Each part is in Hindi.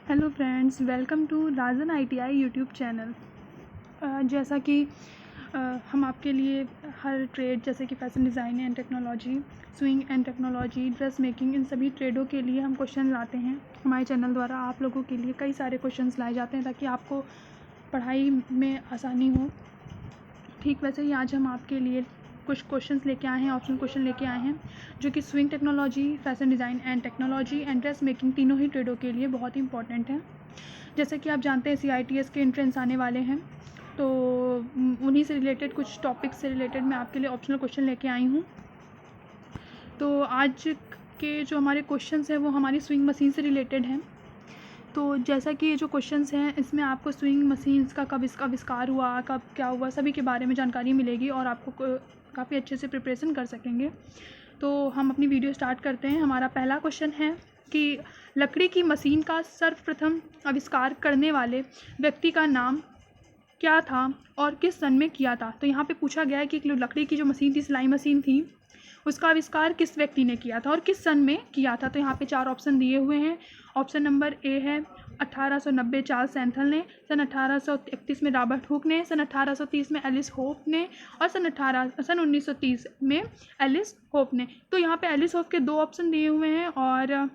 Hello friends, welcome to Rajan ITI YouTube channel. जैसा कि हम आपके लिए हर ट्रेड जैसे कि fashion design and technology, swing and technology, dress making, इन सभी ट्रेडों के लिए हम क्वेश्चन लाते हैं। हमारे चैनल द्वारा आप लोगों के लिए कई सारे क्वेश्चंस लाए जाते हैं ताकि आपको पढ़ाई में आसानी हो। ठीक वैसे ही आज हम आपके लिए कुछ क्वेश्चंस लेके आए हैं, ऑप्शनल क्वेश्चन लेके आए हैं जो कि swing technology, fashion design and technology and dress making तीनों ही ट्रेडों के लिए बहुत ही इंपॉर्टेंट हैं। जैसे कि आप जानते हैं CITS के एंट्रेंस आने वाले हैं, तो उन्हीं से रिलेटेड कुछ टॉपिक्स से रिलेटेड मैं आपके लिए ऑप्शनल क्वेश्चन लेके आई हूँ। तो आज के जो हमारे क्वेश्चंस हैं वो हमारी स्विंग मशीन से रिलेटेड हैं। तो जैसा कि ये जो क्वेश्चंस हैं इसमें आपको स्विंग मशीन्स का कब इसका आविष्कार हुआ, कब क्या हुआ, सभी के बारे में जानकारी मिलेगी और आपको काफ़ी अच्छे से प्रिपरेशन कर सकेंगे। तो हम अपनी वीडियो स्टार्ट करते हैं। हमारा पहला क्वेश्चन है कि लकड़ी की मशीन का सर्वप्रथम आविष्कार करने वाले व्यक्ति का नाम क्या था और किस सन में किया था। तो यहाँ पे पूछा गया है कि लकड़ी की जो मशीन थी, सिलाई मशीन थी, उसका आविष्कार किस व्यक्ति ने किया था और किस सन में किया था। तो यहाँ पे 4 ऑप्शन दिए हुए हैं। ऑप्शन नंबर ए है 1890 चार्ल्स सैंथल ने, सन 1831 में रॉबर्ट हुक ने, सन 1830 में एलिस होप ने और सन 1930 में एलिस होप ने। तो यहाँ पे एलिस होप के 2 ऑप्शन दिए हुए हैं और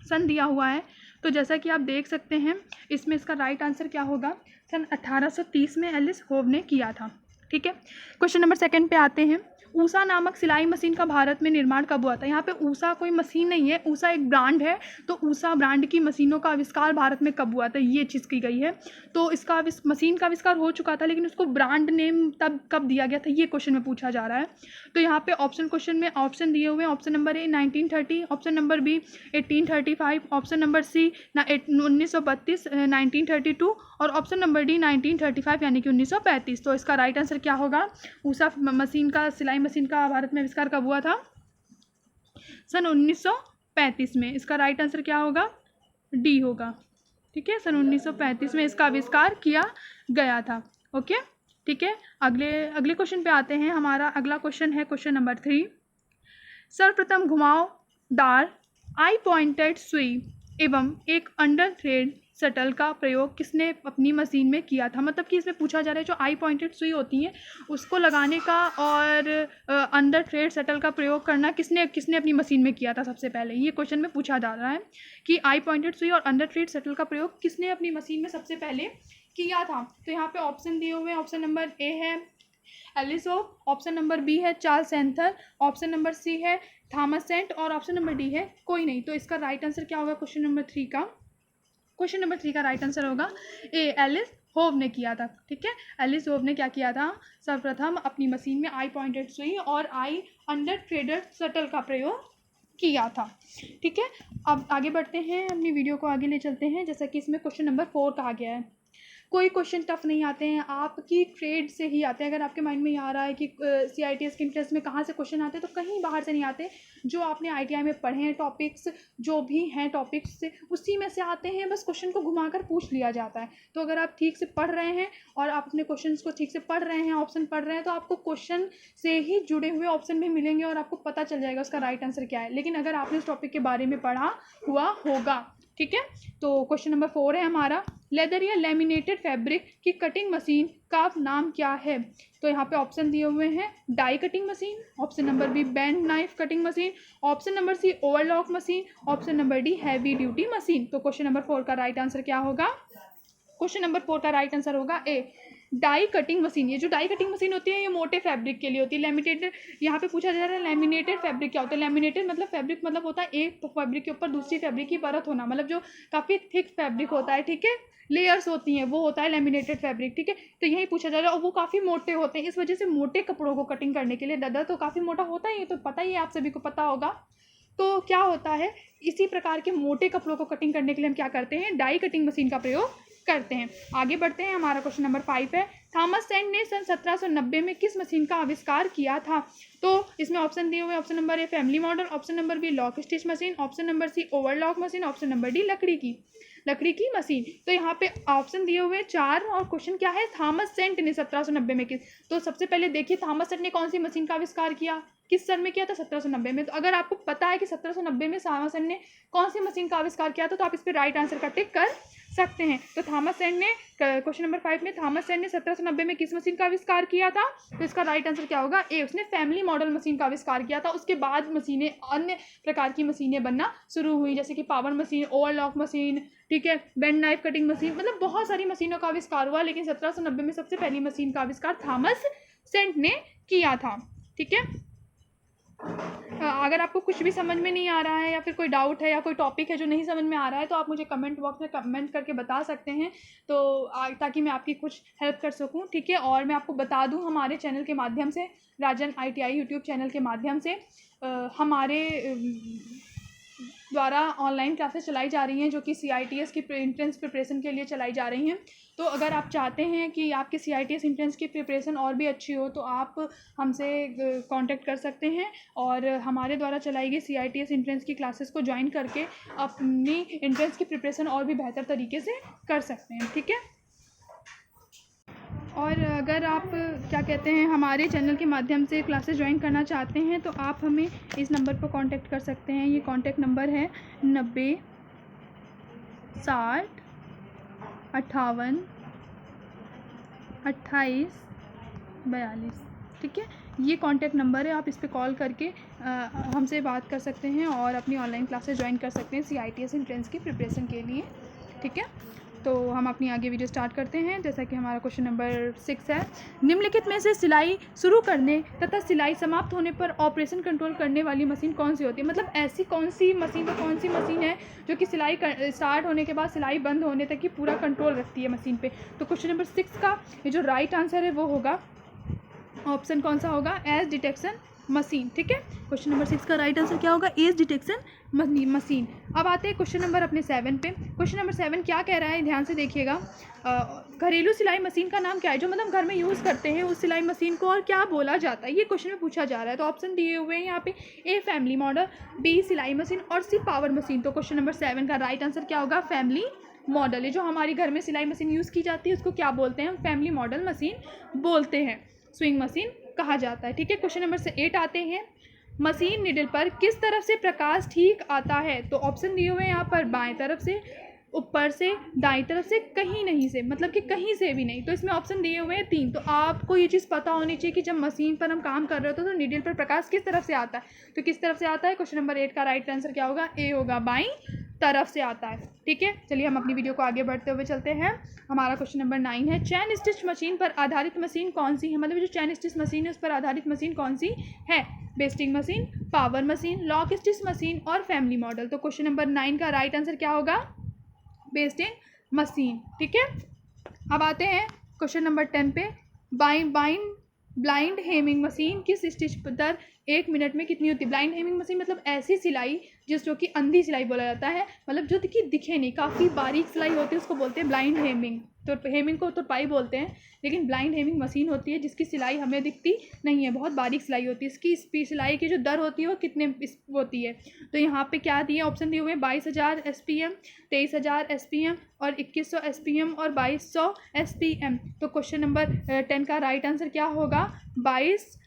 सन दिया हुआ है। तो जैसा कि आप देख सकते हैं इसमें इसका राइट आंसर क्या होगा, सन 1830 में एलिस होप ने किया था। ठीक है, क्वेश्चन नंबर 2 पे आते हैं। ऊषा नामक सिलाई मशीन का भारत में निर्माण कब हुआ था। यहाँ पे ऊषा कोई मशीन नहीं है, ऊषा एक ब्रांड है। तो ऊषा ब्रांड की मशीनों का आविष्कार भारत में कब हुआ था, ये चीज़ की गई है। तो इसका मशीन का आविष्कार हो चुका था लेकिन उसको ब्रांड नेम तब कब दिया गया था, ये क्वेश्चन में पूछा जा रहा है। तो यहाँ पे ऑप्शन क्वेश्चन में ऑप्शन दिए हुए हैं। Option number A 1930, option number B 1835, option number C 1932 1932 और ऑप्शन नंबर डी 1935 यानी कि 1935। तो इसका राइट आंसर क्या होगा, ऊषा मशीन का, सिलाई मशीन का भारत में आविष्कार कब हुआ था, सन 1935 में। इसका राइट आंसर क्या होगा, डी होगा। ठीक है, सन 1935 में इसका आविष्कार किया गया था। ओके, ठीक है। अगले क्वेश्चन पे आते हैं। हमारा अगला क्वेश्चन है क्वेश्चन नंबर 3। सर्वप्रथम घुमावदार आई पॉइंटेड सुई एवं एक अंडर थ्रेड शटल का प्रयोग किसने अपनी मशीन में किया था। मतलब कि इसमें पूछा जा रहा है जो आई पॉइंटेड सुई होती है उसको लगाने का और अंडर थ्रेड शटल का प्रयोग करना किसने अपनी मशीन में किया था सबसे पहले, ये क्वेश्चन में पूछा जा रहा है कि आई पॉइंटेड सुई और अंडर थ्रेड शटल का प्रयोग किसने अपनी मशीन में सबसे पहले किया था। तो यहाँ पे ऑप्शन दिए हुए हैं। ऑप्शन नंबर ए है Alice Hope, option number B है Charles Santhal, option number C है थॉमस सेंट और ऑप्शन नंबर डी है कोई नहीं। तो इसका राइट आंसर क्या होगा क्वेश्चन नंबर 3 का, क्वेश्चन नंबर 3 का राइट आंसर होगा ए, एलिस होप ने किया था। ठीक है, एलिस होप ने क्या किया था, सर्वप्रथम अपनी मशीन में आई पॉइंटेड सुई और आई अंडर थ्रेडेड शटल का प्रयोग किया था। ठीक है, अब आगे बढ़ते हैं, अपनी वीडियो को आगे ले चलते हैं। जैसा कि इसमें क्वेश्चन नंबर 4 कहा गया है। कोई क्वेश्चन टफ नहीं आते हैं, आपकी ट्रेड से ही आते हैं। अगर आपके माइंड में ये आ रहा है कि CITS के इंटरेस्ट में कहाँ से क्वेश्चन आते हैं, तो कहीं बाहर से नहीं आते। जो आपने ITI में पढ़े हैं टॉपिक्स, जो भी हैं टॉपिक्स से उसी में से आते हैं, बस क्वेश्चन को घुमाकर पूछ लिया जाता है। तो अगर आप ठीक से पढ़ रहे हैं और आप अपने क्वेश्चन को ठीक से पढ़ रहे हैं, ऑप्शन पढ़ रहे हैं, तो आपको क्वेश्चन से ही जुड़े हुए ऑप्शन भी मिलेंगे और आपको पता चल जाएगा उसका राइट आंसर क्या है। लेकिन अगर आपने उस टॉपिक के बारे में पढ़ा हुआ होगा। ठीक है, तो क्वेश्चन नंबर 4 है हमारा, लेदर या लेमिनेटेड फैब्रिक की कटिंग मशीन का नाम क्या है। तो यहाँ पे ऑप्शन दिए हुए हैं die cutting machine, option number B bend knife cutting machine, option number C overlock machine, option number D heavy duty machine. तो क्वेश्चन नंबर 4 का राइट आंसर क्या होगा, क्वेश्चन नंबर 4 का राइट आंसर होगा ए, डाई कटिंग मशीन। ये जो डाई कटिंग मशीन होती है ये मोटे फैब्रिक के लिए होती है। लेमिनेटेड, यहाँ पे पूछा जा रहा है लेमिनेटेड फैब्रिक क्या होता है। लेमिनेटेड मतलब फैब्रिक मतलब होता है एक फैब्रिक के ऊपर दूसरी फैब्रिक की परत होना, मतलब जो काफ़ी थिक फैब्रिक होता है। ठीक है, लेयर्स होती हैं, वो होता है लेमिनेटेड फैब्रिक। ठीक है, तो यही पूछा जा रहा है और वो काफ़ी मोटे होते हैं, इस वजह से मोटे कपड़ों को कटिंग करने के लिए दादा तो काफ़ी मोटा होता है, ये तो पता ही है, आप सभी को पता होगा। तो क्या होता है, इसी प्रकार के मोटे कपड़ों को कटिंग करने के लिए हम क्या करते हैं, डाई कटिंग मशीन का प्रयोग करते हैं। आगे बढ़ते हैं, हमारा क्वेश्चन नंबर 5 है, थॉमस सेंट ने सन 1790 में किस मशीन का आविष्कार किया था? तो इसमें ऑप्शन दिए हुए, option number A family model, option number B lock stitch machine, option number C overlock machine, option number D लकड़ी की मशीन। तो यहाँ पे ऑप्शन दिए हुए 4 और क्वेश्चन क्या है, थॉमस सेंट ने 1790 में किस। तो सबसे पहले देखिए थॉमस सेंट ने कौन सी मशीन का आविष्कार किया, किस सन में किया था, 1790 में। तो अगर आपको पता है कि 1790 में थॉमस सेंट ने कौन सी मशीन का आविष्कार किया था तो आप इस पर राइट आंसर का टिक कर सकते हैं। तो थॉमस सेंट ने, क्वेश्चन नंबर 5 में थॉमस सेंट ने 1790 में किस मशीन का आविष्कार किया था? तो इसका राइट आंसर क्या होगा, ए, उसने फैमिली मॉडल मशीन का आविष्कार किया था। उसके बाद मशीनें, अन्य प्रकार की मशीनें बनना शुरू हुई, जैसे कि पावर मशीन, ओवरलॉक मशीन, ठीक है, बेंड नाइफ कटिंग मशीन, मतलब बहुत सारी मशीनों का आविष्कार हुआ, लेकिन 1790 में सबसे पहली मशीन का आविष्कार थॉमस सेंट ने किया था। ठीक है, अगर आपको कुछ भी समझ में नहीं आ रहा है या फिर कोई डाउट है या कोई टॉपिक है जो नहीं समझ में आ रहा है तो आप मुझे कमेंट बॉक्स में कमेंट करके बता सकते हैं, तो ताकि मैं आपकी कुछ हेल्प कर सकूं। ठीक है, और मैं आपको बता दूं, हमारे चैनल के माध्यम से, राजन ITI यूट्यूब चैनल के माध्यम से हमारे द्वारा ऑनलाइन क्लासेस चलाई जा रही हैं, जो कि CITS की एंट्रेंस प्रिपरेशन के लिए चलाई जा रही हैं। तो अगर आप चाहते हैं कि आपकी CITS एंट्रेंस की प्रिपरेशन और भी अच्छी हो तो आप हमसे कांटेक्ट कर सकते हैं और हमारे द्वारा चलाई गई CITS एंट्रेंस की क्लासेस को ज्वाइन करके अपनी एंट्रेंस की प्रिपरेशन और भी बेहतर तरीके से कर सकते हैं। ठीक है, और अगर आप क्या कहते हैं हमारे चैनल के माध्यम से क्लासेस ज्वाइन करना चाहते हैं तो आप हमें इस नंबर पर कांटेक्ट कर सकते हैं। ये कांटेक्ट नंबर है 90 60 58 28 42। ठीक है, ये कांटेक्ट नंबर है, आप इस पर कॉल करके हमसे बात कर सकते हैं और अपनी ऑनलाइन क्लासेस ज्वाइन कर सकते हैं CITS एंट्रेंस की प्रिपरेशन के लिए। ठीक है, तो हम अपनी आगे वीडियो स्टार्ट करते हैं। जैसा कि हमारा क्वेश्चन नंबर 6 है, निम्नलिखित में से सिलाई शुरू करने तथा सिलाई समाप्त होने पर ऑपरेशन कंट्रोल करने वाली मशीन कौन सी होती है? मतलब ऐसी कौन सी मशीन है जो कि सिलाई स्टार्ट होने के बाद सिलाई बंद होने तक की पूरा कंट्रोल रखती है मशीन पे? तो क्वेश्चन नंबर 6 का ये जो राइट आंसर है वो होगा, ऑप्शन कौन सा होगा, एज डिटेक्शन मशीन। ठीक है, क्वेश्चन नंबर 6 का राइट आंसर क्या होगा, एज डिटेक्शन मशीन। अब आते हैं क्वेश्चन नंबर अपने 7 पे। क्वेश्चन नंबर 7 क्या कह रहा है, ध्यान से देखिएगा। घरेलू सिलाई मशीन का नाम क्या है? जो मतलब घर में यूज़ करते हैं उस सिलाई मशीन को और क्या बोला जाता है, ये क्वेश्चन में पूछा जा रहा है। तो ऑप्शन दिए हुए हैं यहाँ पे, ए फैमिली मॉडल, बी सिलाई मशीन और सी पावर मशीन। तो क्वेश्चन नंबर 7 का राइट आंसर क्या होगा, फैमिली मॉडल है। जो हमारी घर में सिलाई मशीन यूज़ की जाती है उसको क्या बोलते हैं, हम फैमिली मॉडल मशीन बोलते हैं, स्विंग मशीन कहा जाता है। ठीक है, क्वेश्चन नंबर 8 आते हैं, मशीन निडल पर किस तरफ से प्रकाश ठीक आता है? तो ऑप्शन दिए हुए हैं यहाँ पर, बाएं तरफ से, ऊपर से, दाईं तरफ से, कहीं नहीं से, मतलब कि कहीं से भी नहीं। तो इसमें ऑप्शन दिए हुए हैं 3। तो आपको ये चीज़ पता होनी चाहिए कि जब मशीन पर हम काम कर रहे होते हैं तो निडल पर प्रकाश किस तरफ से आता है। तो किस तरफ से आता है, क्वेश्चन नंबर 8 का राइट आंसर क्या होगा, ए होगा, बाईं तरफ से आता है। ठीक है, चलिए हम अपनी वीडियो को आगे बढ़ते हुए चलते हैं। हमारा क्वेश्चन नंबर 9 है, चैन स्टिच मशीन पर आधारित मशीन कौन सी है? मतलब जो चैन स्टिच मशीन है उस पर आधारित मशीन कौन सी है? Basting machine, power machine, lock stitch machine और फैमिली मॉडल। तो क्वेश्चन नंबर 9 का राइट आंसर क्या होगा, बेस्टिंग मशीन। ठीक है, अब आते हैं क्वेश्चन नंबर 10 पे। ब्लाइंड हेमिंग मशीन किस स्टिच दर 1 मिनट में कितनी होती है? ब्लाइंड हेमिंग मशीन मतलब ऐसी सिलाई जो कि अंधी सिलाई बोला जाता है, मतलब जो कि दिखे नहीं, काफ़ी बारीक सिलाई होती है, उसको बोलते हैं ब्लाइंड हेमिंग। तो हेमिंग को तुरपाई बोलते हैं, लेकिन ब्लाइंड हेमिंग मशीन होती है जिसकी सिलाई हमें दिखती नहीं है, बहुत बारीक सिलाई होती है। इसकी सिलाई की जो दर होती है वो कितने होती है? तो यहाँ पे क्या दिए, ऑप्शन दिए हुए हैं, 22,000 SPM, 23,000 SPM और 2100 SPM और 2200 SPM। तो क्वेश्चन नंबर 10 का राइट आंसर क्या होगा, 2200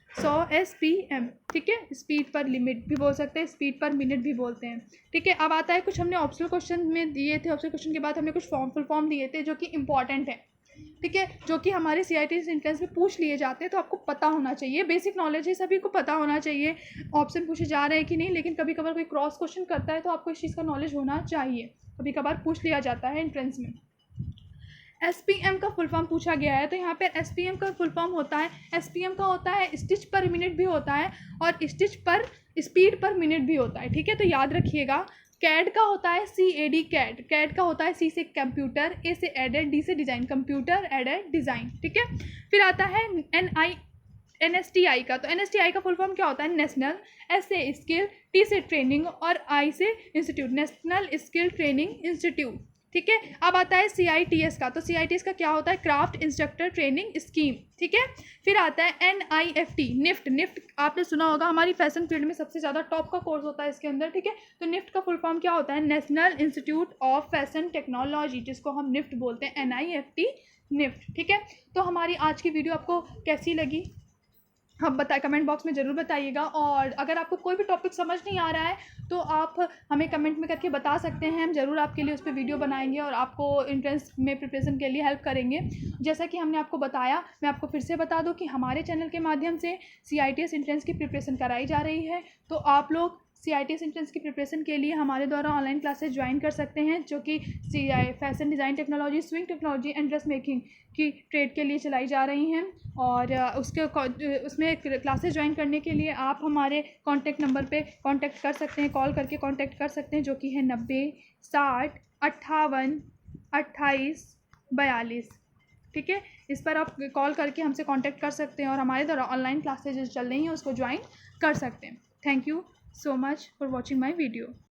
SPM। ठीक है, स्पीड पर लिमिट भी बोल सकते हैं, स्पीड पर मिनट भी बोलते हैं। ठीक है, अब आता है कुछ हमने ऑप्शनल क्वेश्चन में दिए थे, ऑप्शनल क्वेश्चन के बाद हमने कुछ फुल फॉर्म दिए थे जो कि इंपॉर्टेंट है। ठीक है, जो कि हमारे CITS एंट्रेंस में पूछ लिए जाते हैं, तो आपको पता होना चाहिए, बेसिक नॉलेज है, सभी को पता होना चाहिए ऑप्शन पूछे जा रहे हैं कि नहीं, लेकिन कभी कभार कोई क्रॉस क्वेश्चन करता है तो आपको इस चीज़ का नॉलेज होना चाहिए, कभी कभार पूछ लिया जाता है एंट्रेंस में। SPM का फुल फॉर्म पूछा गया है, तो यहाँ पर SPM का फुल फॉर्म होता है, SPM का होता है स्टिच पर मिनट भी होता है और स्टिच पर स्पीड पर मिनट भी होता है। ठीक है, तो याद रखिएगा। कैड का होता है CAD, कैड का होता है C से कंप्यूटर, A से एडेड, D से डिज़ाइन, कंप्यूटर एडेड डिज़ाइन। ठीक है, फिर आता है NSTI का। तो NSTI का फुल फॉर्म क्या होता है, नेशनल, S से स्किल, T से ट्रेनिंग और I से institute, national skill training institute. ठीक है। अब आता है CITS का। तो CITS का क्या होता है? क्राफ्ट इंस्ट्रक्टर ट्रेनिंग स्कीम, ठीक है। फिर आता है NIFT, निफ्ट आपने सुना होगा, हमारी फैशन फील्ड में सबसे ज़्यादा टॉप का कोर्स होता है इसके अंदर, ठीक है। तो निफ्ट का फुल फॉर्म क्या होता है? National institute of fashion technology, जिसको हम निफ्ट बोलते हैं, NIFT, निफ्ट, ठीक है। तो हमारी आज की वीडियो आपको कैसी लगी आप कमेंट बॉक्स में ज़रूर बताइएगा। और अगर आपको कोई भी टॉपिक समझ नहीं आ रहा है तो आप हमें कमेंट में करके बता सकते हैं, हम ज़रूर आपके लिए उस पर वीडियो बनाएंगे और आपको एंट्रेंस में प्रिपरेशन के लिए हेल्प करेंगे। जैसा कि हमने आपको बताया, मैं आपको फिर से बता दूं कि हमारे चैनल के माध्यम से CITS एंट्रेंस की प्रिपरेशन कराई जा रही है। तो आप लोग CITS एंट्रेंस की प्रिपरेशन के लिए हमारे द्वारा ऑनलाइन क्लासेस ज्वाइन कर सकते हैं, जो कि fashion design technology, swing technology and dress making की ट्रेड के लिए चलाई जा रही हैं। और उसमें क्लासेस ज्वाइन करने के लिए आप हमारे कॉन्टैक्ट नंबर पे कॉन्टैक्ट कर सकते हैं, कॉल करके कॉन्टैक्ट कर सकते हैं, जो कि है 90 60 58 28 42, ठीक है। इस पर आप कॉल करके हमसे कांटेक्ट कर सकते हैं और हमारे द्वारा ऑनलाइन क्लासेज जो चल रही हैं उसको ज्वाइन कर सकते हैं। Thank you so much for watching my video.